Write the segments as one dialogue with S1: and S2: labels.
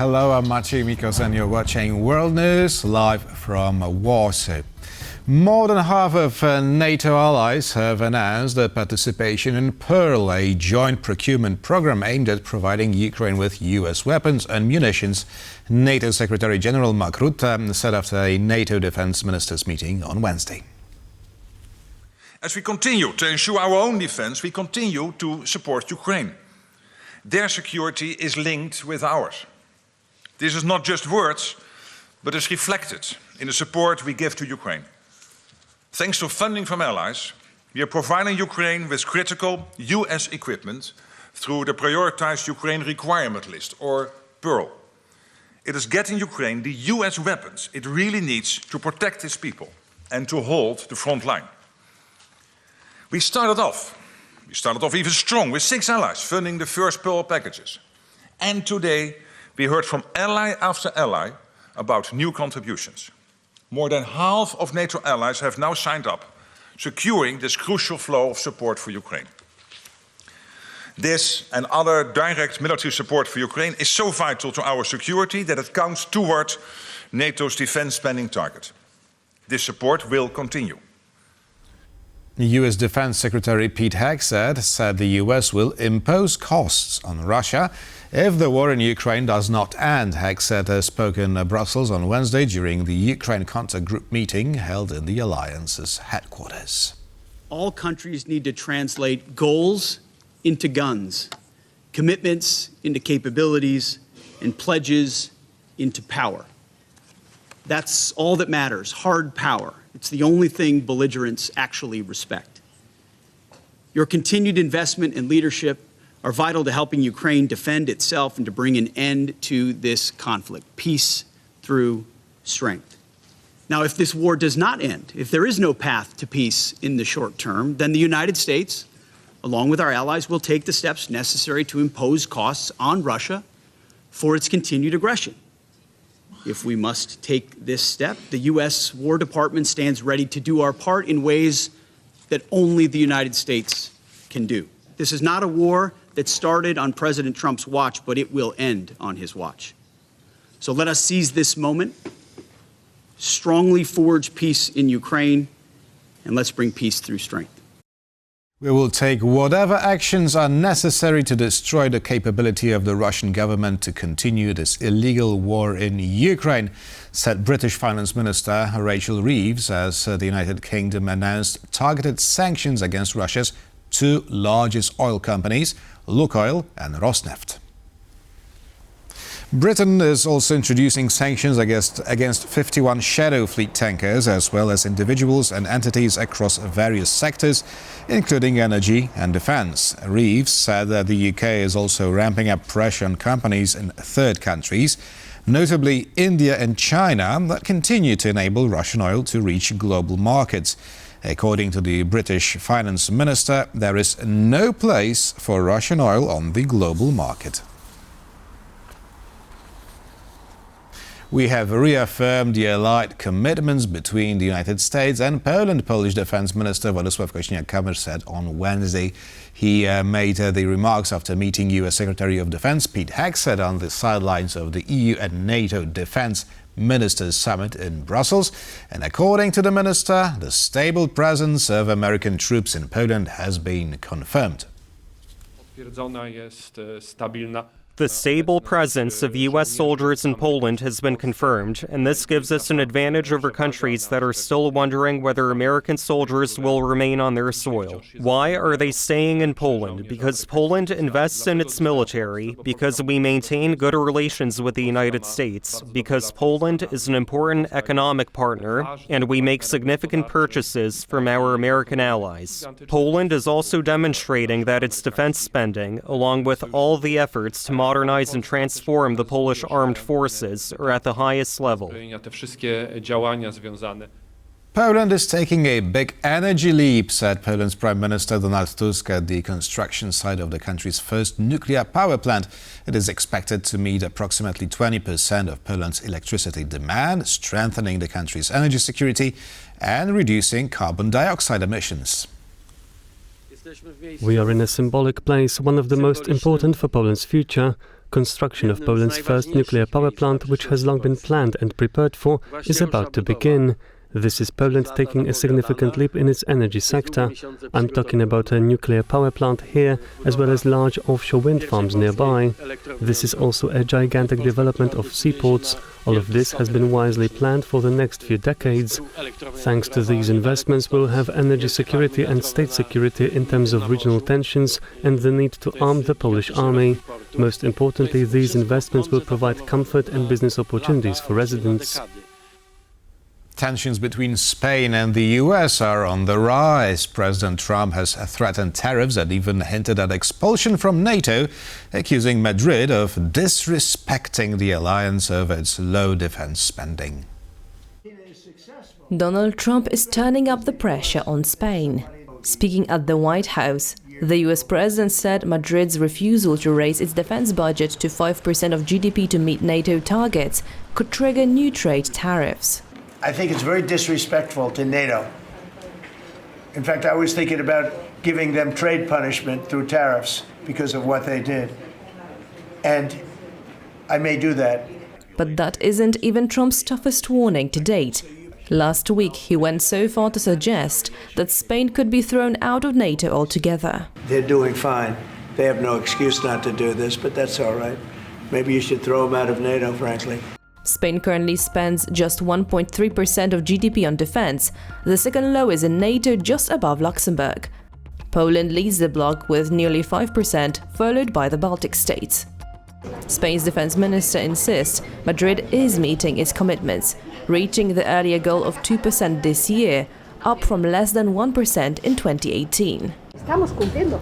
S1: Hello, I'm Maciej Mikos and you're watching World News live from Warsaw. More than half of NATO allies have announced their participation in PURL, a joint procurement program aimed at providing Ukraine with US weapons and munitions, NATO Secretary General Mark Rutte said after a NATO defense ministers meeting on Wednesday.
S2: As we continue to ensure our own defense, we continue to support Ukraine. Their security is linked with ours. This is not just words, but is reflected in the support we give to Ukraine. Thanks to funding from allies, we are providing Ukraine with critical US equipment through the Prioritized Ukraine Requirement List, or PURL. It is getting Ukraine the US weapons it really needs to protect its people and to hold the front line. We started off even strong with 6 allies funding the first PURL packages. And today we heard from ally after ally about new contributions. More than half of NATO allies have now signed up, securing this crucial flow of support for Ukraine. This and other direct military support for Ukraine is so vital to our security that it counts toward NATO's defense spending target. This support will continue.
S1: US Defense Secretary Pete Hegseth said the US will impose costs on Russia if the war in Ukraine does not end. Hegseth spoke in Brussels on Wednesday during the Ukraine contact group meeting held in the alliance's headquarters.
S3: All countries need to translate goals into guns, commitments into capabilities, and pledges into power. That's all that matters, hard power. It's the only thing belligerents actually respect. Your continued investment and leadership are vital to helping Ukraine defend itself and to bring an end to this conflict. Peace through strength. Now, if this war does not end, if there is no path to peace in the short term, then the United States, along with our allies, will take the steps necessary to impose costs on Russia for its continued aggression. If we must take this step, the U.S. War Department stands ready to do our part in ways that only the United States can do. This is not a war that started on President Trump's watch, but it will end on his watch. So let us seize this moment, strongly forge peace in Ukraine, and let's bring peace through strength.
S1: We will take whatever actions are necessary to destroy the capability of the Russian government to continue this illegal war in Ukraine, said British Finance Minister Rachel Reeves as the United Kingdom announced targeted sanctions against Russia's 2 largest oil companies, Lukoil and Rosneft. Britain is also introducing sanctions against 51 shadow fleet tankers, as well as individuals and entities across various sectors, including energy and defence. Reeves said that the UK is also ramping up pressure on companies in third countries, notably India and China, that continue to enable Russian oil to reach global markets. According to the British Finance Minister, there is no place for Russian oil on the global market. We have reaffirmed the allied commitments between the United States and Poland, Polish Defense Minister Władysław Kosiniak-Kamysz said on Wednesday. He made the remarks after meeting US Secretary of Defense Pete Hegseth on the sidelines of the EU and NATO Defense Ministers Summit in Brussels. And according to the minister, the stable presence of American troops in Poland has been confirmed.
S4: The stable presence of U.S. soldiers in Poland has been confirmed, and this gives us an advantage over countries that are still wondering whether American soldiers will remain on their soil. Why are they staying in Poland? Because Poland invests in its military, because we maintain good relations with the United States, because Poland is an important economic partner, and we make significant purchases from our American allies. Poland is also demonstrating that its defense spending, along with all the efforts to modernize and transform the Polish armed forces, are at the highest level.
S1: Poland is taking a big energy leap, said Poland's Prime Minister Donald Tusk at the construction site of the country's first nuclear power plant. It is expected to meet approximately 20% of Poland's electricity demand, strengthening the country's energy security and reducing carbon dioxide emissions.
S5: We are in a symbolic place, one of the most important for Poland's future, Construction of Poland's first nuclear power plant, which has long been planned and prepared for, is about to begin. This is Poland taking a significant leap in its energy sector. I'm talking about a nuclear power plant here, as well as large offshore wind farms nearby. This is also a gigantic development of seaports. All of this has been wisely planned for the next few decades. Thanks to these investments, we'll have energy security and state security in terms of regional tensions and the need to arm the Polish army. Most importantly, these investments will provide comfort and business opportunities for residents.
S1: Tensions between Spain and the US are on the rise. President Trump has threatened tariffs and even hinted at expulsion from NATO, accusing Madrid of disrespecting the alliance over its low defense spending.
S6: Donald Trump is turning up the pressure on Spain. Speaking at the White House, the US president said Madrid's refusal to raise its defense budget to 5% of GDP to meet NATO targets could trigger new trade tariffs.
S7: I think it's very disrespectful to NATO. In fact, I was thinking about giving them trade punishment through tariffs because of what they did. And I may do that.
S6: But that isn't even Trump's toughest warning to date. Last week, he went so far to suggest that Spain could be thrown out of NATO altogether.
S7: They're doing fine. They have no excuse not to do this, but that's all right. Maybe you should throw them out of NATO, frankly.
S6: Spain currently spends just 1.3% of GDP on defense, the second lowest in NATO, just above Luxembourg. Poland leads the bloc with nearly 5%, followed by the Baltic states. Spain's defense minister insists Madrid is meeting its commitments, reaching the earlier goal of 2% this year, up from less than 1% in 2018.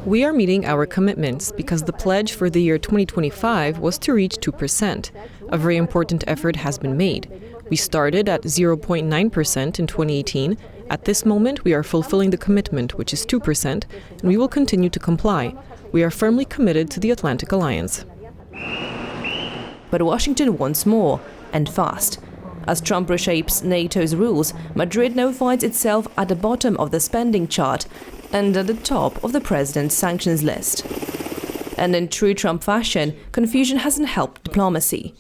S8: We are meeting our commitments because the pledge for the year 2025 was to reach 2%. A very important effort has been made. We started at 0.9% in 2018. At this moment, we are fulfilling the commitment, which is 2%, and we will continue to comply. We are firmly committed to the Atlantic Alliance.
S6: But Washington wants more, and fast. As Trump reshapes NATO's rules, Madrid now finds itself at the bottom of the spending chart and at the top of the president's sanctions list. And in true Trump fashion, confusion hasn't helped diplomacy.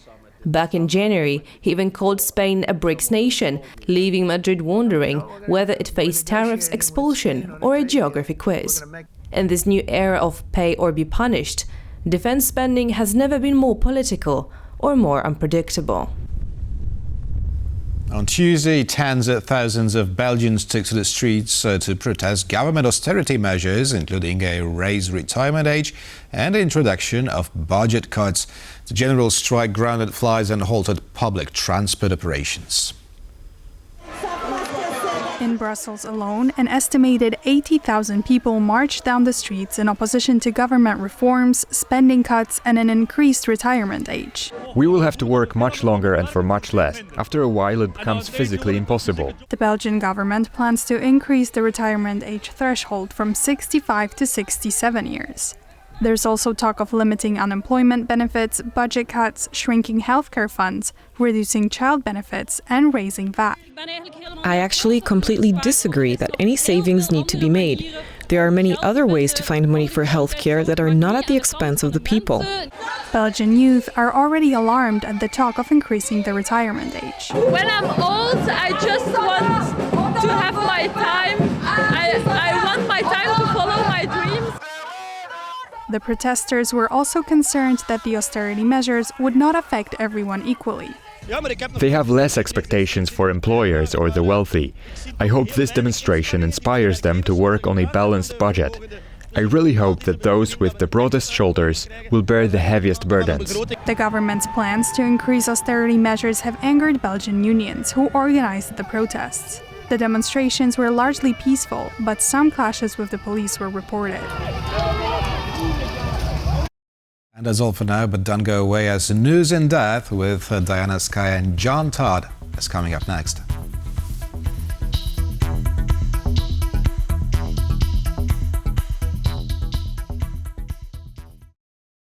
S6: Back in January, he even called Spain a BRICS nation, leaving Madrid wondering whether it faced tariffs, expulsion, or a geography quiz. In this new era of pay or be punished, defense spending has never been more political or more unpredictable.
S1: On Tuesday, tens of thousands of Belgians took to the streets to protest government austerity measures, including a raised retirement age and the introduction of budget cuts. The general strike grounded flights and halted public transport operations.
S9: In Brussels alone, an estimated 80,000 people marched down the streets in opposition to government reforms, spending cuts, and an increased retirement age.
S10: We will have to work much longer and for much less. After a while, it becomes physically impossible.
S9: The Belgian government plans to increase the retirement age threshold from 65 to 67 years. There's also talk of limiting unemployment benefits, budget cuts, shrinking healthcare funds, reducing child benefits, and raising VAT.
S8: I actually completely disagree that any savings need to be made. There are many other ways to find money for healthcare that are not at the expense of the people.
S9: Belgian youth are already alarmed at the talk of increasing the retirement age.
S11: When I'm old, I just want to have my time. I want my time to follow my dreams.
S9: The protesters were also concerned that the austerity measures would not affect everyone equally.
S10: They have less expectations for employers or the wealthy. I hope this demonstration inspires them to work on a balanced budget. I really hope that those with the broadest shoulders will bear the heaviest burdens.
S9: The government's plans to increase austerity measures have angered Belgian unions who organized the protests. The demonstrations were largely peaceful, but some clashes with the police were reported.
S1: And that's all for now, but don't go away, as News in Depth with Diana Sky and John Todd is coming up next.